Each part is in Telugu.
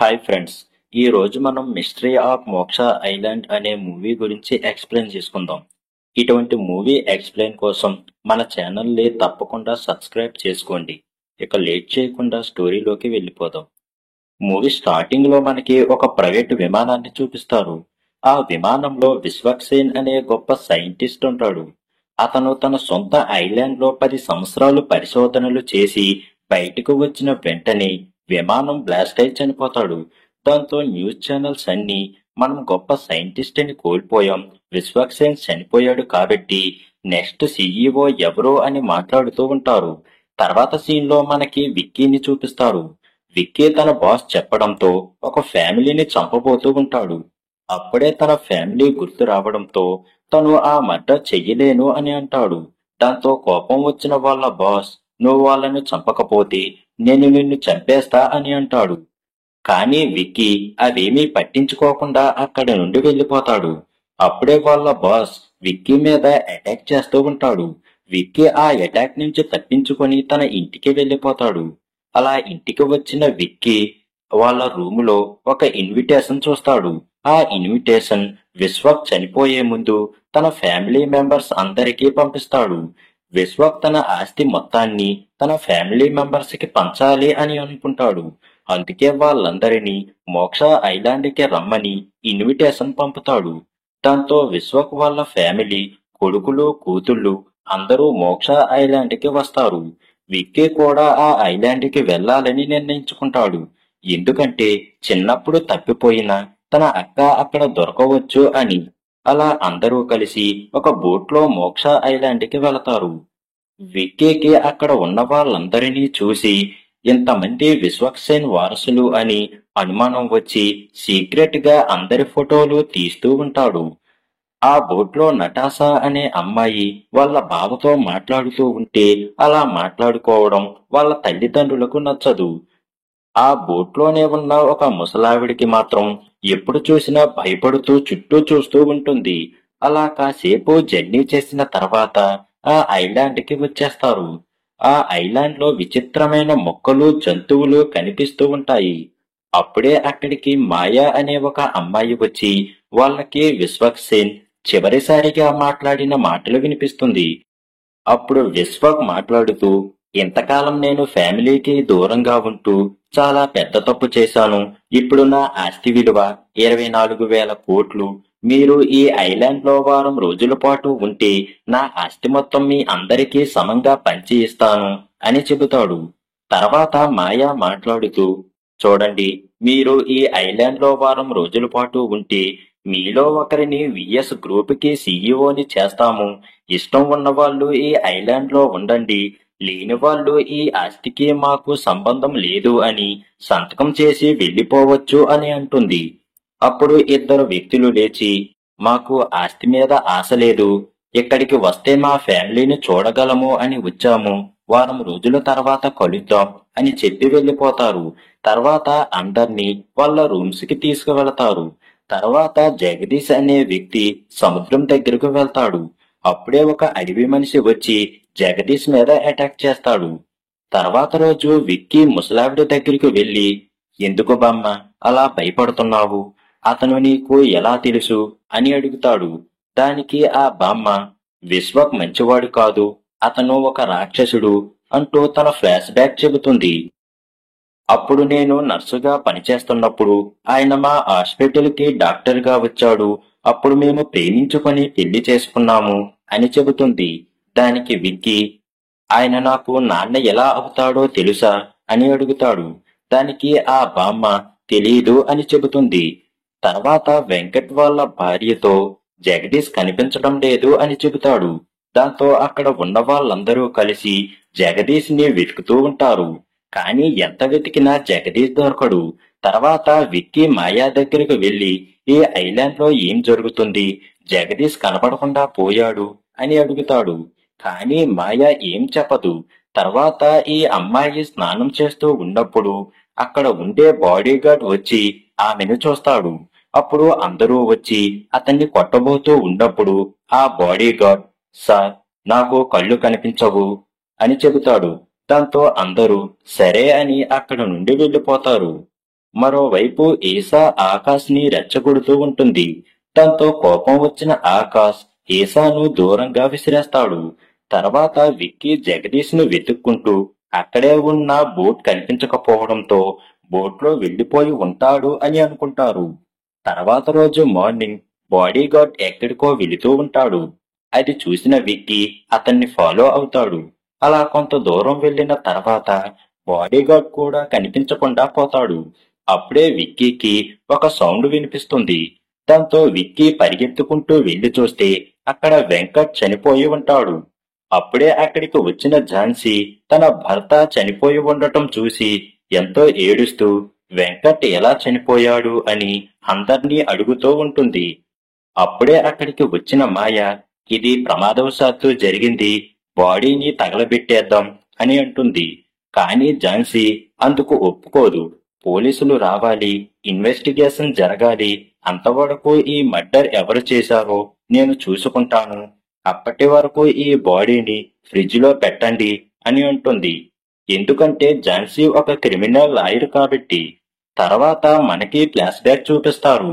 Hi friends. ఈ రోజు మనం మిస్టరీ ఆఫ్ మోక్ష ఐలాండ్ అనే మూవీ గురించి ఎక్స్ప్లెయిన్ చేసుకుందాం. ఇటువంటి మూవీ ఎక్స్ప్లెయిన్ కోసం మన ఛానల్ని తప్పకుండా సబ్స్క్రైబ్ చేసుకోండి. ఇక లేట్ చేయకుండా స్టోరీలోకి వెళ్ళిపోదాం. మూవీ స్టార్టింగ్ లో మనకి ఒక ప్రైవేటు విమానాన్ని చూపిస్తారు. ఆ విమానంలో విశ్వక్సేన్ అనే గొప్ప సైంటిస్ట్ ఉంటాడు. అతను తన సొంత ఐలాండ్ లో 10 సంవత్సరాలు పరిశోధనలు చేసి బయటకు వచ్చిన వెంటనే విమానం బ్లాస్ట్ అయి చనిపోతాడు. దాంతో న్యూస్ ఛానల్స్ అన్ని మనం గొప్ప సైంటిస్ట్ అని కోల్పోయాం, విశ్వక్సేన్ చనిపోయాడు కాబట్టి నెక్స్ట్ సీఈఓ ఎవరో అని మాట్లాడుతూ ఉంటారు. తర్వాత సీన్ లో మనకి విక్కీని చూపిస్తారు. విక్కీ తన బాస్ చెప్పడంతో ఒక ఫ్యామిలీని చంపబోతూ ఉంటాడు. అప్పుడే తన ఫ్యామిలీ గుర్తు రావడంతో తను ఆ మర్డర్ చెయ్యలేను అని అంటాడు. దాంతో కోపం వచ్చిన వాళ్ళ బాస్, నువ్వు వాళ్ళను చంపకపోతే నేను నిన్ను చంపేస్తా అని అంటాడు. కానీ విక్కీ అవేమీ పట్టించుకోకుండా అక్కడి నుండి వెళ్ళిపోతాడు. అప్పుడే వాళ్ళ బాస్ విక్కీ మీద అటాక్ చేస్తూ ఉంటాడు. విక్కీ ఆ అటాక్ నుంచి తప్పించుకొని తన ఇంటికి వెళ్ళిపోతాడు. అలా ఇంటికి వచ్చిన విక్కీ వాళ్ళ రూములో ఒక ఇన్విటేషన్ చూస్తాడు. ఆ ఇన్విటేషన్ విశ్వక్ చనిపోయే ముందు తన ఫ్యామిలీ మెంబర్స్ అందరికీ పంపిస్తాడు. విశ్వక్ తన ఆస్తి మొత్తాన్ని తన ఫ్యామిలీ మెంబర్స్ కి పంచాలి అని అనుకుంటాడు. అందుకే వాళ్ళందరినీ మోక్ష ఐలాండ్ కి రమ్మని ఇన్విటేషన్ పంపుతాడు. దాంతో విశ్వక్ వాళ్ళ ఫ్యామిలీ, కొడుకులు, కూతుళ్ళు అందరూ మోక్ష ఐలాండ్ కి వస్తారు. విక్కీ కూడా ఆ ఐలాండ్ కి వెళ్లాలని నిర్ణయించుకుంటాడు. ఎందుకంటే చిన్నప్పుడు తప్పిపోయిన తన అక్క అక్కడ దొరకవచ్చు అని. అలా అందరూ కలిసి ఒక బోట్ లో మోక్ష ఐలాండ్ కి వెళతారు. విక్కీకి అక్కడ ఉన్న వాళ్ళందరినీ చూసి ఇంతమంది విశ్వక్సేన్ వారసులు అని అనుమానం వచ్చి సీక్రెట్ గా అందరి ఫోటోలు తీస్తూ ఉంటాడు. ఆ బోట్లో నటాసా అనే అమ్మాయి వాళ్ళ బావతో మాట్లాడుతూ ఉంటే అలా మాట్లాడుకోవడం వాళ్ళ తల్లిదండ్రులకు నచ్చదు. ఆ బోట్లోనే ఉన్న ఒక ముసలావిడికి మాత్రం ఎప్పుడు చూసినా భయపడుతూ చుట్టూ చూస్తూ ఉంటుంది. అలా కాసేపు జర్నీ చేసిన తర్వాత ఆ ఐలాండ్ కి వచ్చేస్తారు. ఆ ఐలాండ్ లో విచిత్రమైన మొక్కలు, జంతువులు కనిపిస్తూ ఉంటాయి. అప్పుడే అక్కడికి మాయా అనే ఒక అమ్మాయి వచ్చి వాళ్ళకి విశ్వక్సేన్ చివరిసారిగా మాట్లాడిన మాటలు వినిపిస్తుంది. అప్పుడు విశ్వక్ మాట్లాడుతూ, ఇంతకాలం నేను ఫ్యామిలీకి దూరంగా ఉంటూ చాలా పెద్ద తప్పు చేశాను. ఇప్పుడు నా ఆస్తి విలువ 24,000 కోట్లు. మీరు ఈ ఐలాండ్ లో వారం రోజుల పాటు ఉంటే నా ఆస్తి మొత్తం మీ అందరికీ సమంగా పంచి ఇస్తాను అని చెబుతాడు. తర్వాత మాయా మాట్లాడుతూ, చూడండి, మీరు ఈ ఐలాండ్ లో వారం రోజుల పాటు ఉంటే మీలో ఒకరిని విఎస్ గ్రూప్ కి సీఈఓని చేస్తాము. ఇష్టం ఉన్న వాళ్ళు ఈ ఐలాండ్ లో ఉండండి, లేని వాళ్ళు ఈ ఆస్తికి మాకు సంబంధం లేదు అని సంతకం చేసి వెళ్ళిపోవచ్చు అని అంటుంది. అప్పుడు ఇద్దరు వ్యక్తులు లేచి, మాకు ఆస్తి మీద ఆశ లేదు, ఇక్కడికి వస్తే మా ఫ్యామిలీని చూడగలము అని వచ్చాము, వారం రోజుల తర్వాత కలుద్దాం అని చెప్పి వెళ్ళిపోతారు. తర్వాత అందర్నీ వాళ్ళ రూమ్స్ కి తీసుకువెళతారు. తర్వాత జగదీష్ అనే వ్యక్తి సముద్రం దగ్గరకు వెళ్తాడు. అప్పుడే ఒక అడవి మనిషి వచ్చి జగదీష్ మీద అటాక్ చేస్తాడు. తర్వాత రోజు విక్కీ ముసలావిడి దగ్గరికి వెళ్లి, ఎందుకు బామ్మ అలా భయపడుతున్నావు, అతను నీకు ఎలా తెలుసు అని అడుగుతాడు. దానికి ఆ బామ్మ, విశ్వక్ మంచివాడు కాదు, అతను ఒక రాక్షసుడు అంటూ తన ఫ్లాష్ బ్యాక్ చెబుతుంది. అప్పుడు నేను నర్సుగా పనిచేస్తున్నప్పుడు ఆయన మా హాస్పిటల్ కి డాక్టర్ గా వచ్చాడు. అప్పుడు మేము ప్రేమించుకొని పెళ్లి చేసుకున్నాము అని చెబుతుంది. దానికి విక్కీ, ఆయన నాకు నాన్న ఎలా అవుతాడో తెలుసా అని అడుగుతాడు. దానికి ఆ బామ్మ తెలీదు అని చెబుతుంది. తర్వాత వెంకట్ వాళ్ళ భార్యతో జగదీష్ కనిపించడం లేదు అని చెబుతాడు. దాంతో అక్కడ ఉన్న వాళ్ళందరూ కలిసి జగదీష్ ని వెతుకుతూ ఉంటారు. కానీ ఎంత వెతికినా జగదీష్ దొరకడు. తర్వాత విక్కీ మాయా దగ్గరకు వెళ్లి, ఈ ఐలాండ్ లో ఏం జరుగుతుంది, జగదీష్ కనపడకుండా పోయాడు అని అడుగుతాడు. కానీ మాయా ఏం చెప్పదు. తర్వాత ఈ అమ్మాయి స్నానం చేస్తూ ఉన్నప్పుడు అక్కడ ఉండే బాడీగార్డ్ వచ్చి ఆమెను చూస్తాడు. అప్పుడు అందరూ వచ్చి అతన్ని కొట్టబోతూ ఉన్నప్పుడు ఆ బాడీగార్డ్, సార్ నాకు కళ్ళు కనిపించవు అని చెబుతాడు. దాంతో అందరూ సరే అని అక్కడ నుండి వెళ్ళిపోతారు. మరోవైపు ఈసా ఆకాష్ ని రెచ్చగొడుతూ ఉంటుంది. దాంతో కోపం వచ్చిన ఆకాష్ ఈసాను దూరంగా విసిరేస్తాడు. తర్వాత విక్కీ జగదీష్ ను వెతుక్కుంటూ అక్కడే ఉన్న బోట్ కనిపించకపోవడంతో బోట్లో వెళ్లిపోయి ఉంటాడు అని అనుకుంటారు. తర్వాత రోజు మార్నింగ్ బాడీగార్డ్ ఎక్కడికో వెళుతూ ఉంటాడు. అది చూసిన విక్కీ అతన్ని ఫాలో అవుతాడు. అలా కొంత దూరం వెళ్లిన తర్వాత బాడీగార్డ్ కూడా కనిపించకుండా పోతాడు. అప్పుడే విక్కీకి ఒక సౌండ్ వినిపిస్తుంది. దాంతో విక్కీ పరిగెత్తుకుంటూ వెళ్లి చూస్తే అక్కడ వెంకట్ చనిపోయి ఉంటాడు. అప్పుడే అక్కడికి వచ్చిన ఝాన్సీ తన భర్త చనిపోయి ఉండటం చూసి ఎంతో ఏడుస్తూ వెంకట్ ఎలా చనిపోయాడు అని అందర్నీ అడుగుతూ ఉంటుంది. అప్పుడే అక్కడికి వచ్చిన మాయ ఇది ప్రమాదవశాత్తు జరిగింది, బాడీని తగలబెట్టేద్దాం అని అంటుంది. కానీ ఝాన్సీ అందుకు ఒప్పుకోదు. పోలీసులు రావాలి, ఇన్వెస్టిగేషన్ జరగాలి, అంతవరకు ఈ మర్డర్ ఎవరు చేశారో నేను చూసుకుంటాను, అప్పటి వరకు ఈ బాడీని ఫ్రిడ్జ్ లో పెట్టండి అని అంటుంది. ఎందుకంటే ఝాన్సీ ఒక క్రిమినల్ లాయర్ కాబట్టి. తర్వాత మనకి ఫ్లాష్ బ్యాక్ చూపిస్తారు.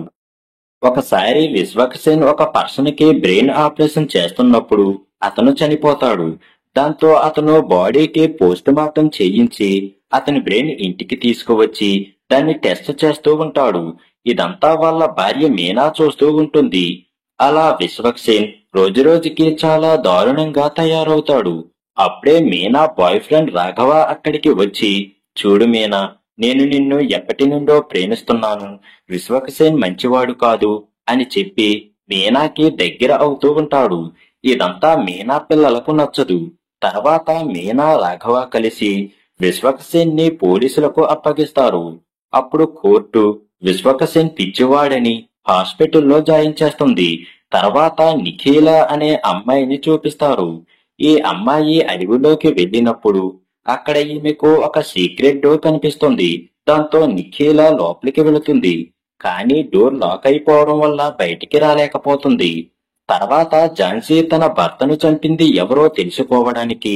ఒకసారి విశ్వక్సేన్ ఒక పర్సన్ కి బ్రెయిన్ ఆపరేషన్ చేస్తున్నప్పుడు అతను చనిపోతాడు. దాంతో అతను బాడీకి పోస్ట్ మార్టం చేయించి అతని బ్రెయిన్ ఇంటికి తీసుకువచ్చి దాన్ని టెస్ట్ చేస్తూ ఉంటాడు. ఇదంతా వాళ్ళ భార్య మీనా చూస్తూ ఉంటుంది. అలా విశ్వక్సేన్ రోజురోజుకి చాలా దారుణంగా తయారవుతాడు. అప్పుడే మీనా బాయ్ ఫ్రెండ్ రాఘవ అక్కడికి వచ్చి, చూడు మీనా, నేను నిన్ను ఎప్పటి నుండో ప్రేమిస్తున్నాను, విశ్వక్సేన్ మంచివాడు కాదు అని చెప్పి మీనాకి దగ్గర అవుతూ ఉంటాడు. ఇదంతా మీనా పిల్లలకు నచ్చదు. తర్వాత మీనా రాఘవ కలిసి విశ్వక్సేన్ ని పోలీసులకు అప్పగిస్తారు. అప్పుడు కోర్టు విశ్వక్సేన్ పిచ్చివాడని హాస్పిటల్లో జాయిన్ చేస్తుంది. తర్వాత నిఖిల అనే అమ్మాయిని చూపిస్తారు. ఈ అమ్మాయి అడవిలోకి వెళ్ళినప్పుడు అక్కడ ఈమెకు ఒక సీక్రెట్ డోర్ కనిపిస్తుంది. దాంతో నిఖిల లోపలికి వెళుతుంది. కానీ డోర్ లాక్ అయిపోవడం వల్ల బయటికి రాలేకపోతుంది. తర్వాత ఝాన్సీ తన భర్తను చంపింది ఎవరో తెలుసుకోవడానికి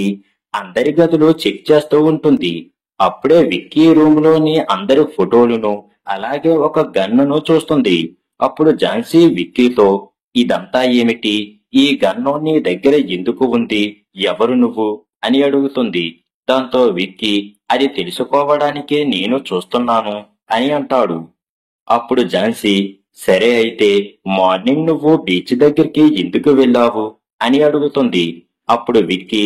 అందరి గదులు చెక్ చేస్తూ ఉంటుంది. అప్పుడే విక్కీ రూమ్ లోని అందరి ఫోటోలను అలాగే ఒక గన్నును చూస్తుంది. అప్పుడు ఝాన్సీ విక్కీతో, ఇదంతా ఏమిటి, ఈ గన్ను నీ దగ్గర ఎందుకు ఉంది, ఎవరు నువ్వు అని అడుగుతుంది. దాంతో విక్కీ అది తెలుసుకోవడానికే నేను చూస్తున్నాను అని అంటాడు. అప్పుడు ఝాన్సీ, సరే అయితే మార్నింగ్ నువ్వు బీచ్ దగ్గరికి ఎందుకు వెళ్ళావు అని అడుగుతుంది. అప్పుడు విక్కీ,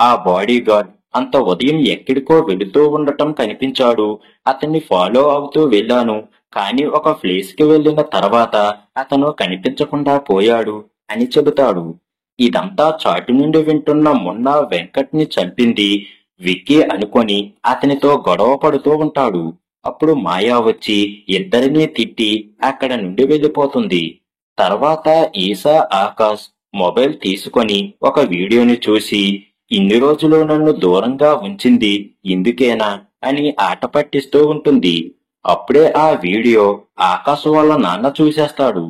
ఆ బాడీగార్డ్ అంత ఉదయం ఎక్కడికో వెళుతూ ఉండటం కనిపించాడు, అతన్ని ఫాలో అవుతూ వెళ్ళాను, కానీ ఒక ప్లేస్ కి వెళ్ళిన తర్వాత అతను కనిపించకుండా పోయాడు అని చెబుతాడు. ఇదంతా చాటు నుండి వింటున్న మొన్న వెంకట్ ని చంపింది విక్కీ అనుకొని అతనితో గొడవ పడుతూ ఉంటాడు. అప్పుడు మాయా వచ్చి ఇద్దరినీ తిట్టి అక్కడ నుండి వెళ్ళిపోతుంది. తర్వాత ఈసా ఆకాష్ మొబైల్ తీసుకొని ఒక వీడియోని చూసి, ఇన్ని రోజులు నన్ను దూరంగా ఉంచింది ఇందుకేనా అని ఆట పట్టిస్తూ ఉంటుంది. అప్పుడే ఆ వీడియో ఆకాష్ వాళ్ళ నాన్న చూసేస్తాడు.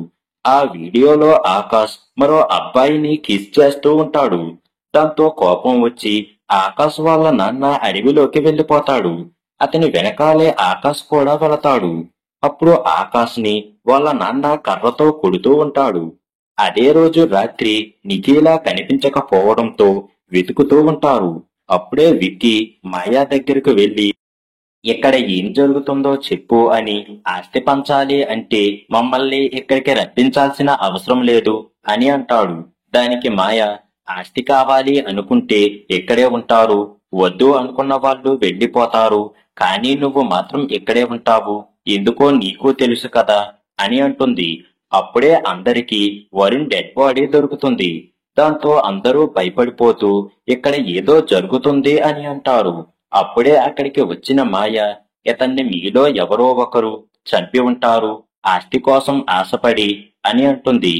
ఆ వీడియోలో ఆకాష్ మరో అబ్బాయిని కిస్ చేస్తూ ఉంటాడు. దాంతో కోపం వచ్చి ఆకాష్ వాళ్ళ నాన్న అడవిలోకి వెళ్ళిపోతాడు. అతని వెనకాలే ఆకాష్ కూడా వెళతాడు. అప్పుడు ఆకాష్ ని వాళ్ళ నాన్న కర్రతో కొడుతూ ఉంటాడు. అదే రోజు రాత్రి నిఖిల కనిపించకపోవడంతో వెతుకుతూ ఉంటారు. అప్పుడే విక్కీ మాయా దగ్గరకు వెళ్లి, ఇక్కడ ఏం జరుగుతుందో చెప్పు అని, ఆస్తి పంచాలి అంటే మమ్మల్ని ఇక్కడికి రప్పించాల్సిన అవసరం లేదు అని అంటాడు. దానికి మాయ, ఆస్తి కావాలి అనుకుంటే ఇక్కడే ఉంటారు, వద్దు అనుకున్న వాళ్ళు వెళ్ళిపోతారు, కానీ నువ్వు మాత్రం ఇక్కడే ఉంటావు, ఎందుకో నీకు తెలుసు కదా అని అంటుంది. అప్పుడే అందరికీ వరుణ్ డెడ్ బాడీ దొరుకుతుంది. దాంతో అందరూ భయపడిపోతూ ఇక్కడ ఏదో జరుగుతుంది అని అంటారు. అప్పుడే అక్కడికి వచ్చిన మాయ, ఇతన్ని మీలో ఎవరో ఒకరు చంపి ఉంటారు, ఆస్తి కోసం ఆశపడి అని అంటుంది.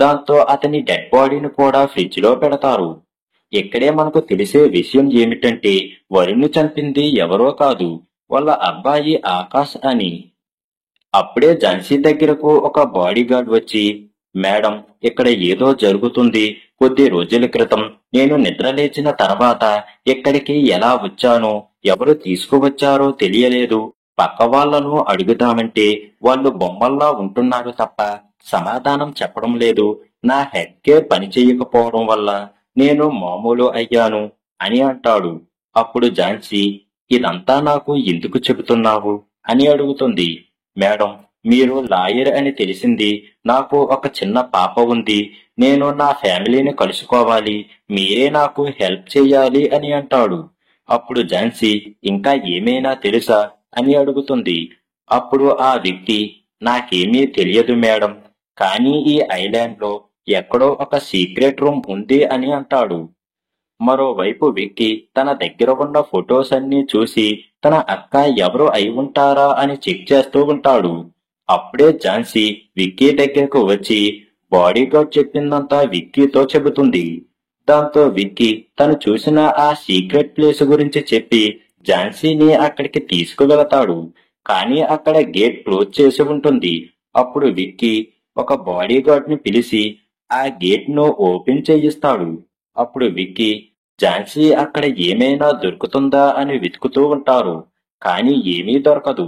దాంతో అతని డెడ్ బాడీని కూడా ఫ్రిడ్జ్ లో పెడతారు. ఇక్కడే మనకు తెలిసే విషయం ఏమిటంటే వరుణ్ను చంపింది ఎవరో కాదు, వాళ్ళ అబ్బాయి ఆకాష్ అని. అప్పుడే ఝాన్సీ దగ్గరకు ఒక బాడీగార్డ్ వచ్చి, మేడం, ఇక్కడ ఏదో జరుగుతుంది, కొద్ది రోజుల క్రితం నేను నిద్ర లేచిన తర్వాత ఇక్కడికి ఎలా వచ్చానో ఎవరు తీసుకువచ్చారో తెలియలేదు పక్క వాళ్ళను అడుగుదామంటే వాళ్ళు బొమ్మల్లా ఉంటున్నారు తప్ప సమాధానం చెప్పడం లేదు. నా హెడ్కే పని చేయకపోవడం వల్ల నేను మామూలు అయ్యాను అని అంటాడు. అప్పుడు ఝాన్సీ, ఇదంతా నాకు ఎందుకు చెబుతున్నావు అని అడుగుతుంది. మేడం, మీరు లాయర్ అని తెలిసింది. నాకు ఒక చిన్న పాప ఉంది. నేను నా ఫ్యామిలీని కలుసుకోవాలి. మీరే నాకు హెల్ప్ చేయాలి అని అంటాడు. అప్పుడు ఝాన్సీ, ఇంకా ఏమైనా తెలుసా అని అడుగుతుంది. అప్పుడు ఆ వ్యక్తి, నాకేమీ తెలియదు మేడం, కానీ ఈ ఐలాండ్ లో ఎక్కడో ఒక సీక్రెట్ రూమ్ ఉంది అని అంటాడు. మరోవైపు విక్కీ తన దగ్గర ఉన్న ఫొటోస్ అన్నీ చూసి తన అక్క ఎవరు అయి ఉంటారా అని చెక్ చేస్తూ ఉంటాడు. అప్పుడే ఝాన్సీ విక్కీ దగ్గరకు వచ్చి బాడీగార్డ్ చెప్పిందంతా విక్కీతో చెబుతుంది. దాంతో విక్కీ తను చూసిన ఆ సీక్రెట్ ప్లేస్ గురించి చెప్పి ఝాన్సీని అక్కడికి తీసుకువెళతాడు. కానీ అక్కడ గేట్ క్లోజ్ చేసి ఉంటుంది. అప్పుడు విక్కీ ఒక బాడీగార్డ్ ని పిలిచి ఆ గేట్ ను ఓపెన్ చేయిస్తాడు. అప్పుడు విక్కీ, ఝాన్సీ అక్కడ ఏమైనా దొరుకుతుందా అని వెతుకుతూ ఉంటారు. కానీ ఏమీ దొరకదు.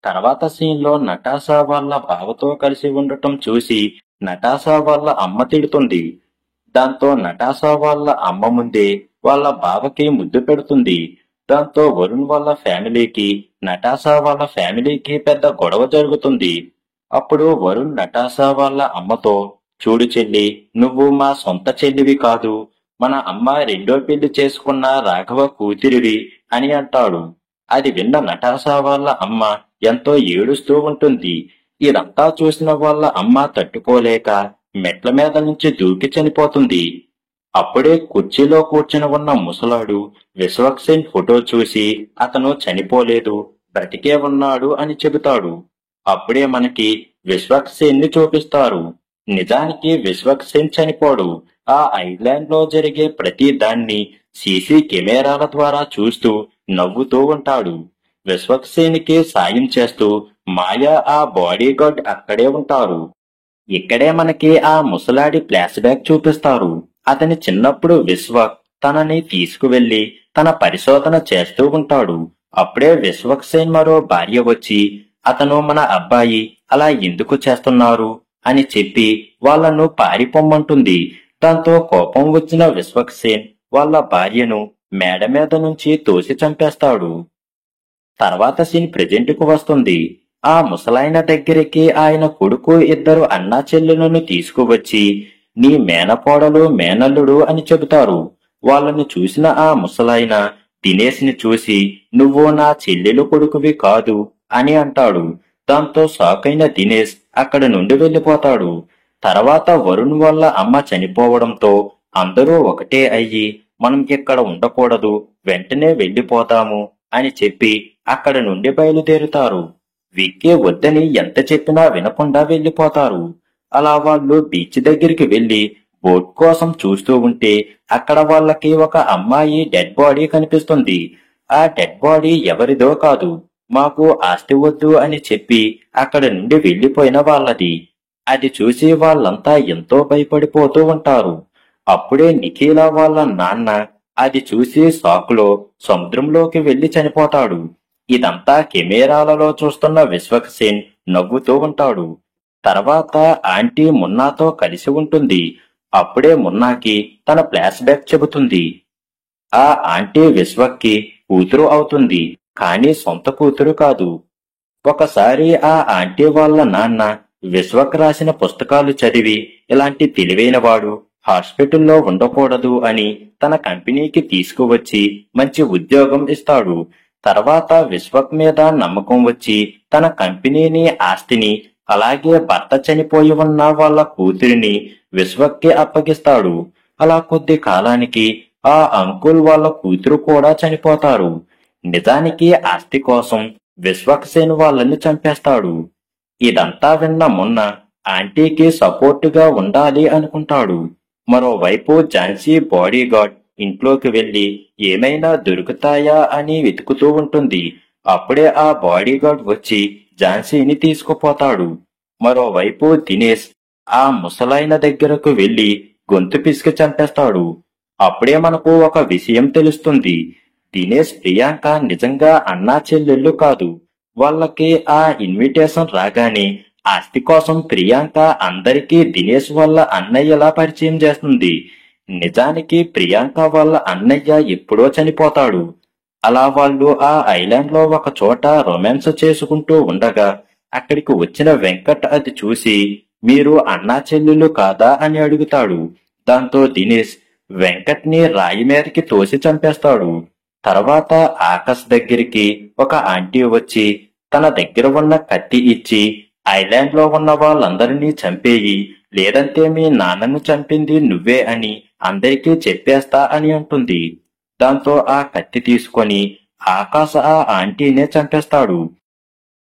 తర్వాత సీన్ లో నటాషా వాళ్ళ బావతో కలిసి ఉండటం చూసి నటాషా వాళ్ళ అమ్మ తిడుతుంది. దాంతో నటాషా వాళ్ళ అమ్మ ముందే వాళ్ళ బావకి ముద్దు పెడుతుంది. దాంతో వరుణ్ వాళ్ళ ఫ్యామిలీకి నటాషా వాళ్ళ ఫ్యామిలీకి పెద్ద గొడవ జరుగుతుంది. అప్పుడు వరుణ్ నటాషా వాళ్ళ అమ్మతో, చూడు చెల్లి, నువ్వు మా సొంత చెల్లివి కాదు, మన అమ్మ రెండో పెళ్లి చేసుకున్న రాఘవ కూతురివి అని అంటాడు. అది విన్న నటాషా వాళ్ళ అమ్మ ఎంతో ఏడుస్తూ ఉంటుంది. ఇదంతా చూసిన వాళ్ళ అమ్మ తట్టుకోలేక మెట్ల మీద నుంచి దూకి చనిపోతుంది. అప్పుడే కుర్చీలో కూర్చుని ఉన్న ముసలాడు విశ్వక్సేన్ ఫోటో చూసి అతను చనిపోలేదు, బ్రతికే ఉన్నాడు అని చెబుతాడు. అప్పుడే మనకి విశ్వక్సేన్ ని చూపిస్తారు. నిజానికి విశ్వక్సేన్ చనిపోడు. ఆ ఐలాండ్ లో జరిగే ప్రతి దాన్ని సీసీ కెమెరాల ద్వారా చూస్తూ నవ్వుతూ ఉంటాడు. విశ్వక్సేన్ కి సాయం చేస్తూ మాయా ఆ బాడీగార్డ్ అక్కడే ఉంటారు. ఇక్కడే మనకి ఆ ముసలాడి ఫ్లాష్ బ్యాక్ చూపిస్తారు. అతని చిన్నప్పుడు విశ్వక్ తనని తీసుకువెళ్లి తన పరిశోధన చేస్తూ ఉంటాడు. అప్పుడే విశ్వక్సేన్ మరో భార్య వచ్చి, అతను మన అబ్బాయి, అలా ఎందుకు చేస్తున్నారు అని చెప్పి వాళ్ళను పారిపోమ్మంటుంది. దాంతో కోపం వచ్చిన విశ్వక్సేన్ వాళ్ళ భార్యను మేడ మీద నుంచి తోసి చంపేస్తాడు. తర్వాత సీన్ ప్రెజెంట్ కు వస్తుంది. ఆ ముసలాయన దగ్గరికి ఆయన కొడుకు ఇద్దరు అన్నా చెల్లెలను తీసుకువచ్చి, నీ మేనకోడలు మేనల్లుడు అని చెబుతారు. వాళ్ళని చూసిన ఆ ముసలాయన దినేష్ ని చూసి, నువ్వు నా చెల్లెలు కొడుకువి కాదు అని అంటాడు. దాంతో షాక్ అయిన దినేష్ అక్కడి నుండి వెళ్లిపోతాడు. తర్వాత వరుణ్ వాళ్ళ అమ్మ చనిపోవడంతో అందరూ ఒకటే అయ్యి, మనం ఇక్కడ ఉండకూడదు, వెంటనే వెళ్లిపోతాము అని చెప్పి అక్కడి నుండి బయలుదేరుతారు. విక్కీ వద్దని ఎంత చెప్పినా వినకుండా వెళ్లిపోతారు. అలా వాళ్ళు బీచ్ దగ్గరికి వెళ్లి బోట్ కోసం చూస్తూ ఉంటే అక్కడ వాళ్ళకి ఒక అమ్మాయి డెడ్ బాడీ కనిపిస్తుంది. ఆ డెడ్ బాడీ ఎవరిదో కాదు, మాకు ఆస్తి వద్దు అని చెప్పి అక్కడి నుండి వెళ్లిపోయిన వాళ్ళది. అది చూసి వాళ్ళంతా ఎంతో భయపడిపోతూ ఉంటారు. అప్పుడే నిఖిల వాళ్ళ నాన్న అది చూసి షాకులో సముద్రంలోకి వెళ్లి చనిపోతాడు. ఇదంతా కెమెరాలలో చూస్తున్న విశ్వక్సేన్ నవ్వుతూ ఉంటాడు. తర్వాత ఆంటీ మున్నాతో కలిసి ఉంటుంది. అప్పుడే మున్నాకి తన ఫ్లాష్ బ్యాక్ చెబుతుంది. ఆ ఆంటీ విశ్వక్కి కూతురు అవుతుంది, కానీ సొంత కూతురు కాదు. ఒకసారి ఆ ఆంటీ వాళ్ళ నాన్న విశ్వక్ రాసిన పుస్తకాలు చదివి, ఇలాంటి తెలివైనవాడు హాస్పిటల్లో ఉండకూడదు అని తన కంపెనీకి తీసుకువచ్చి మంచి ఉద్యోగం ఇస్తాడు. తర్వాత విశ్వక్ మీద నమ్మకం వచ్చి తన కంపెనీని, ఆస్తిని, అలాగే భర్త చనిపోయి ఉన్న వాళ్ళ కూతురిని విశ్వక్కి అప్పగిస్తాడు. అలా కొద్ది కాలానికి ఆ అంకుల్ వాళ్ళ కూతురు కూడా చనిపోతారు. నిజానికి ఆస్తి కోసం విశ్వక్సేన్ వాళ్ళని చంపేస్తాడు. ఇదంతా విన్న మొన్న ఆంటీకి సపోర్టుగా ఉండాలి అనుకుంటాడు. మరోవైపు ఝాన్సీ బాడీగార్డ్ ఇంట్లోకి వెళ్లి ఏమైనా దొరుకుతాయా అని వెతుకుతూ ఉంటుంది. అప్పుడే ఆ బాడీగార్డ్ వచ్చి ఝాన్సీని తీసుకుపోతాడు. మరోవైపు దినేష్ ఆ ముసలాయన దగ్గరకు వెళ్లి గొంతు పిసికి చంపేస్తాడు. అప్పుడే మనకు ఒక విషయం తెలుస్తుంది. దినేష్, ప్రియాంక నిజంగా అన్నా చెల్లెళ్ళు కాదు, వాళ్ళకి ఆ ఇన్విటేషన్ రాగానే ఆస్తి కోసం ప్రియాంక అందరికీ దినేష్ వాళ్ళ అన్నయ్యలా పరిచయం చేస్తుంది. నిజానికి ప్రియాంక వాళ్ళ అన్నయ్య ఎప్పుడో చనిపోతాడు. అలా వాళ్ళు ఆ ఐలాండ్ లో ఒక చోట రొమాన్స్ చేసుకుంటూ ఉండగా అక్కడికి వచ్చిన వెంకట్ అది చూసి మీరు అన్నా చెల్లెలు కాదా అని అడుగుతాడు. దాంతో దినేష్ వెంకట్ ని రాయి మీదకి తోసి చంపేస్తాడు. తర్వాత ఆకాశ్ దగ్గరికి ఒక ఆంటీ వచ్చి తన దగ్గర ఉన్న కత్తి ఇచ్చి ఐలాండ్ లో ఉన్న వాళ్ళందరినీ చంపేయి, లేదంటే మీ నాన్నను చంపింది నువ్వే అని అందరికీ చెప్పేస్తా అని అంటుంది. దాంతో ఆ కత్తి తీసుకొని ఆకాశ్ ఆ ఆంటీనే చంపేస్తాడు.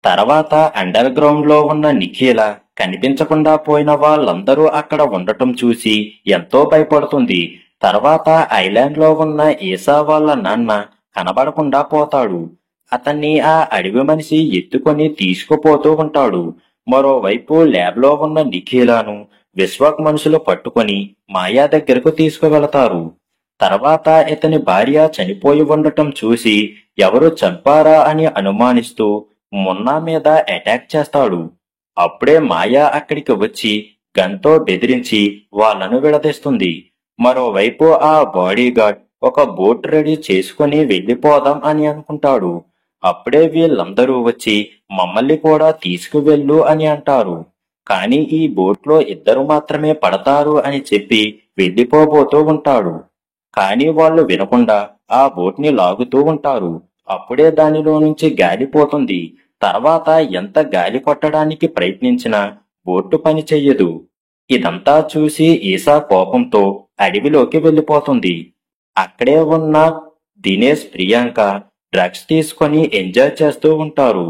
తర్వాత అండర్ గ్రౌండ్ లో ఉన్న నిఖిల కనిపించకుండా పోయిన వాళ్ళందరూ అక్కడ ఉండటం చూసి ఎంతో భయపడుతుంది. తర్వాత ఐలాండ్ లో ఉన్న ఈసా వాళ్ళ నాన్న కనబడకుండా పోతాడు. అతన్ని ఆ అడవి మనిషి ఎత్తుకొని తీసుకుపోతూ ఉంటాడు. మరోవైపు ల్యాబ్ లో ఉన్న నిఖిలను విశ్వక్ మనుషులు పట్టుకొని మాయా దగ్గరకు తీసుకువెళతారు. తర్వాత ఇతని భార్య చనిపోయి ఉండటం చూసి ఎవరు చంపారా అని అనుమానిస్తూ మున్నా మీద అటాక్ చేస్తాడు. అప్పుడే మాయా అక్కడికి వచ్చి గన్తో బెదిరించి వాళ్ళను విడదీస్తుంది. మరోవైపు ఆ బాడీగార్డ్ ఒక బోట్ రెడీ చేసుకుని వెళ్లిపోదాం అని అనుకుంటాడు. అప్పుడే వీళ్ళందరూ వచ్చి మమ్మల్ని కూడా తీసుకువెళ్ళు అని అంటారు. కానీ ఈ బోట్లో ఇద్దరు మాత్రమే పడతారు అని చెప్పి వెళ్లిపోబోతూ ఉంటాడు. కానీ వాళ్ళు వినకుండా ఆ బోట్ ని లాగుతూ ఉంటారు. అప్పుడే దానిలో నుంచి గాలి పోతుంది. తర్వాత ఎంత గాలి కొట్టడానికి ప్రయత్నించినా బోటు పని చెయ్యదు. ఇదంతా చూసి ఈసా కోపంతో అడవిలోకి వెళ్లిపోతుంది. అక్కడే ఉన్న దినేష్ ప్రియాంక డ్రగ్స్ తీసుకొని ఎంజాయ్ చేస్తూ ఉంటారు.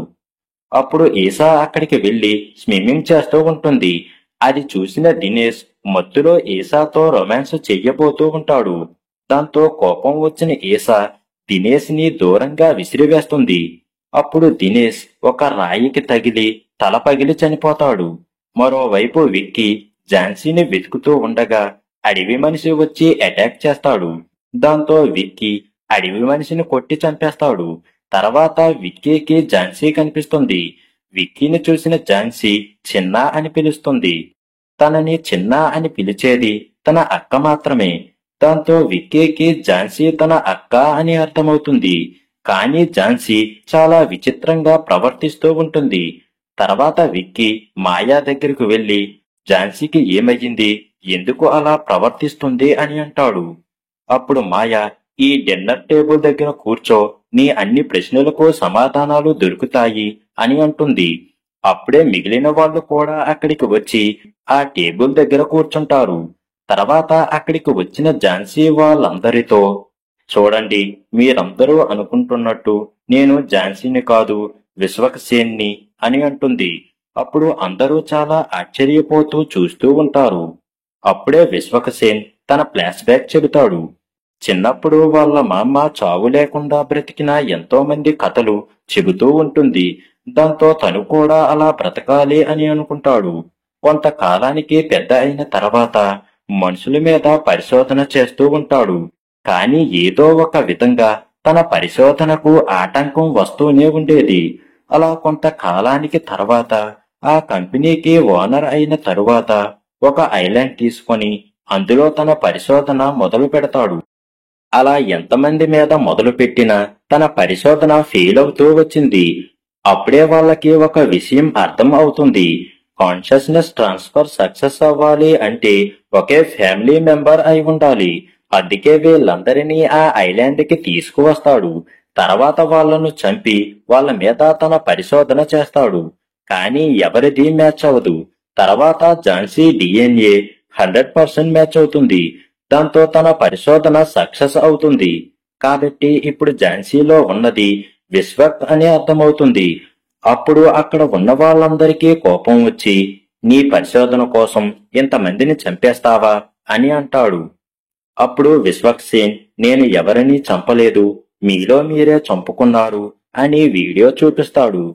అప్పుడు ఈసా అక్కడికి వెళ్లి స్విమ్మింగ్ చేస్తూ ఉంటుంది. అది చూసిన దినేష్ మత్తులో ఈసాతో రొమాన్స్ చెయ్యబోతూ ఉంటాడు. దాంతో కోపం వచ్చిన ఈసా దినేష్ ని దూరంగా విసిరివేస్తుంది. అప్పుడు దినేష్ ఒక రాయికి తగిలి తల పగిలి చనిపోతాడు. మరోవైపు విక్కీ ఝాన్సీని వెతుకుతూ ఉండగా అడవి మనిషి వచ్చి అటాక్ చేస్తాడు. దాంతో విక్కీ అడవి మనిషిని కొట్టి చంపేస్తాడు. తర్వాత విక్కీకి ఝాన్సీ కనిపిస్తుంది. విక్కీని చూసిన ఝాన్సీ చిన్న అని పిలుస్తుంది. తనని చిన్న అని పిలిచేది తన అక్క మాత్రమే. దాంతో విక్కీకి ఝాన్సీ తన అక్క అని అర్థమవుతుంది. కానీ ఝాన్సీ చాలా విచిత్రంగా ప్రవర్తిస్తూ ఉంటుంది. తర్వాత విక్కీ మాయా దగ్గరకు వెళ్లి ఝాన్సీకి ఏమయ్యింది, ఎందుకు అలా ప్రవర్తిస్తుంది అని అంటాడు. అప్పుడు మాయా ఈ డిన్నర్ టేబుల్ దగ్గర కూర్చో, నీ అన్ని ప్రశ్నలకు సమాధానాలు దొరుకుతాయి అని అంటుంది. అప్పుడే మిగిలిన వాళ్ళు కూడా అక్కడికి వచ్చి ఆ టేబుల్ దగ్గర కూర్చుంటారు. తర్వాత అక్కడికి వచ్చిన ఝాన్సీ వాళ్ళందరితో చూడండి, మీరందరూ అనుకుంటున్నట్టు నేను ఝాన్సీని కాదు, విశ్వక్ సేన్ని అని అంటుంది. అప్పుడు అందరూ చాలా ఆశ్చర్యపోతూ చూస్తూ ఉంటారు. అప్పుడే విశ్వక్ సేన్ తన ఫ్లాష్ బ్యాక్ చెబుతాడు. చిన్నప్పుడు వాళ్ళ మామ చావు లేకుండా బ్రతికిన ఎంతో మంది కథలు చెబుతూ ఉంటుంది. దాంతో తను కూడా అలా బ్రతకాలి అని అనుకుంటాడు. కొంతకాలానికి పెద్ద అయిన తర్వాత మనుషుల మీద పరిశోధన చేస్తూ ఉంటాడు. కానీ ఏదో ఒక విధంగా తన పరిశోధనకు ఆటంకం వస్తూనే ఉండేది. అలా కొంతకాలానికి తర్వాత ఆ కంపెనీకి ఓనర్ అయిన తరువాత ఒక ఐలాండ్ తీసుకొని అందులో తన పరిశోధన మొదలు పెడతాడు. అలా ఎంతమంది మీద మొదలు పెట్టినా తన పరిశోధన ఫెయిల్ అవుతూ వచ్చింది. అప్పుడే వాళ్ళకి ఒక విషయం అర్థం అవుతుంది. కాన్షియస్నెస్ ట్రాన్స్ఫర్ సక్సెస్ అవ్వాలి అంటే ఒకే ఫ్యామిలీ మెంబర్ అయి ఉండాలి. అందుకే వీళ్ళందరినీ ఆ ఐలాండ్ కి తీసుకువస్తాడు. తర్వాత వాళ్లను చంపి వాళ్ళ మీద తన పరిశోధన చేస్తాడు. కానీ ఎవరిది మ్యాచ్ అవ్వదు. తర్వాత ఝాన్సీ డిఎన్ఏ 100% మ్యాచ్ అవుతుంది. దాంతో తన పరిశోధన సక్సెస్ అవుతుంది. కాబట్టి ఇప్పుడు ఝాన్సీలో ఉన్నది విశ్వక్ అని అర్థమవుతుంది. అప్పుడు అక్కడ ఉన్న వాళ్ళందరికీ కోపం వచ్చి నీ పరిశోధన కోసం ఇంతమందిని చంపేస్తావా అని అంటాడు. అప్పుడు విశ్వక్ సేన్ నేను ఎవరినీ చంపలేదు, మీలో మీరే చంపుకున్నారు అని వీడియో చూపిస్తాడు.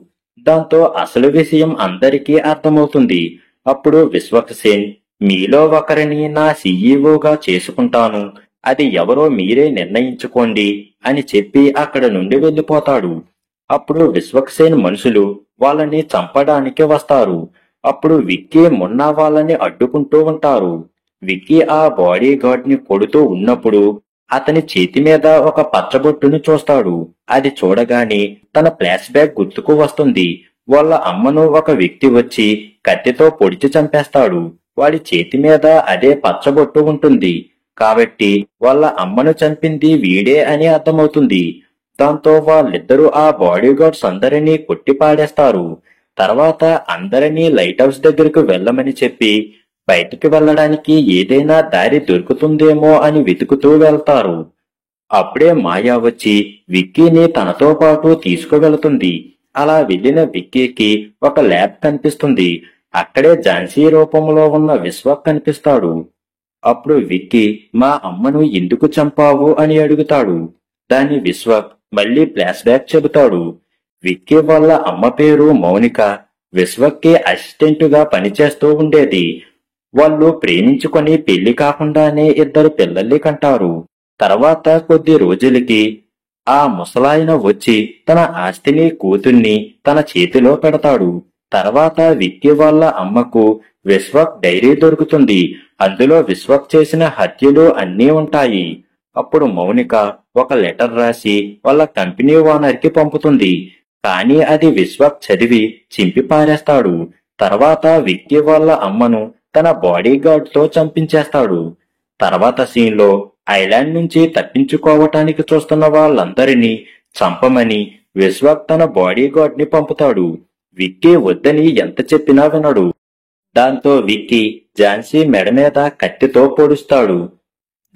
దాంతో అసలు విషయం అందరికీ అర్థమవుతుంది. అప్పుడు విశ్వక్ సేన్ మీలో ఒకరిని నా సీఈఓగా చేసుకుంటాను, అది ఎవరో మీరే నిర్ణయించుకోండి అని చెప్పి అక్కడ నుండి వెళ్లిపోతాడు. అప్పుడు విశ్వక్సేన్ మనుషులు వాళ్ళని చంపడానికి వస్తారు. అప్పుడు విక్కీ మున్నా వాళ్ళని అడ్డుకుంటూ ఉంటారు. విక్కీ ఆ బాడీ గార్డ్ ని కొడుతూ ఉన్నప్పుడు అతని చేతి మీద ఒక పచ్చబొట్టును చూస్తాడు. అది చూడగానే తన ఫ్లాష్ బ్యాక్ గుర్తుకు వస్తుంది. వాళ్ళ అమ్మను ఒక వ్యక్తి వచ్చి కత్తితో పొడిచి చంపేస్తాడు. వాడి చేతి మీద అదే పచ్చబొట్టు ఉంటుంది. కాబట్టి వాళ్ళ అమ్మను చంపింది వీడే అని అర్థమవుతుంది. దాంతో వాళ్ళిద్దరూ ఆ బాడీ గార్డ్స్ అందరినీ కొట్టి పాడేస్తారు. తర్వాత అందరినీ లైట్ హౌస్ దగ్గరకు వెళ్ళమని చెప్పి బయటికి వెళ్ళడానికి ఏదైనా దారి దొరుకుతుందేమో అని వెతుకుతూ వెళ్తారు. అప్పుడే మాయా వచ్చి విక్కీని తనతో పాటు తీసుకువెళుతుంది. అలా వెళ్లిన విక్కీకి ఒక ల్యాబ్ కనిపిస్తుంది. అక్కడే ఝాన్సీ రూపంలో ఉన్న విశ్వక్ కనిపిస్తాడు. అప్పుడు విక్కీ మా అమ్మను ఎందుకు చంపావు అని అడుగుతాడు. దాని విశ్వక్ మళ్ళీ ఫ్లాష్ బ్యాక్ చెబుతాడు. విక్కీ వాళ్ళ అమ్మ పేరు మౌనిక. విశ్వక్కి అసిస్టెంటుగా పనిచేస్తూ ఉండేది. వాళ్ళు ప్రేమించుకొని పెళ్లి కాకుండానే ఇద్దరు పిల్లల్ని కంటారు. తర్వాత కొద్ది రోజులకి ఆ ముసలాయన వచ్చి తన ఆస్తిని కూతుర్ని తన చేతిలో పెడతాడు. తర్వాత విక్కీ వాళ్ళ అమ్మకు విశ్వక్ డైరీ దొరుకుతుంది. అందులో విశ్వక్ చేసిన హత్యలు అన్నీ ఉంటాయి. అప్పుడు మౌనిక ఒక లెటర్ రాసి వాళ్ళ కంపెనీ ఓనర్ కి పంపుతుంది. కానీ అది విశ్వక్ చదివి చింపి పారేస్తాడు. తర్వాత విక్కీ వాళ్ళ అమ్మను తన బాడీ గార్డ్ తో చంపించేస్తాడు. తర్వాత సీన్ లో ఐలాండ్ నుంచి తప్పించుకోవటానికి చూస్తున్న వాళ్ళందరినీ చంపమని విశ్వక్ తన బాడీ గార్డ్ ని పంపుతాడు. విక్కీ వద్దని ఎంత చెప్పినా వినడు. దాంతో విక్కీ ఝాన్సీ మెడ మీద కత్తితో పొడుస్తాడు.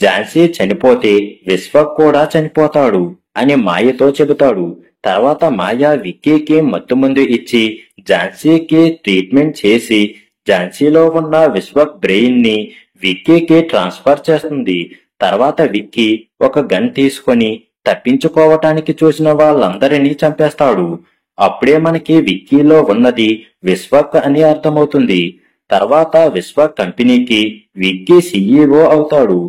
ఝాన్సీ చనిపోతే విశ్వక్ కూడా చనిపోతాడు అని మాయతో చెబుతాడు. తర్వాత మాయ విక్కీకి మత్తుమందు ఇచ్చి ఝాన్సీకి ట్రీట్మెంట్ చేసి ఝాన్సీలో ఉన్న విశ్వక్ బ్రెయిన్ ని విక్కీకి ట్రాన్స్ఫర్ చేస్తుంది. తర్వాత విక్కీ ఒక గన్ తీసుకొని తప్పించుకోవటానికి చూసిన వాళ్ళందరినీ చంపేస్తాడు. అప్పుడే మనకి విక్కీలో ఉన్నది విశ్వక్ అని అర్థమవుతుంది. తర్వాత విశ్వక్ కంపెనీకి విక్కీ సీఈఓ అవుతాడు.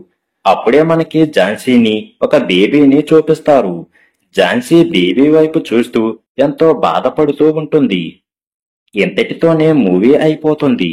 అప్పుడే మనకి ఝాన్సీని ఒక బేబీని చూపిస్తారు. ఝాన్సీ బేబీ వైపు చూస్తూ ఎంతో బాధపడుతూ ఉంటుంది. ఇంతటితోనే మూవీ అయిపోతుంది.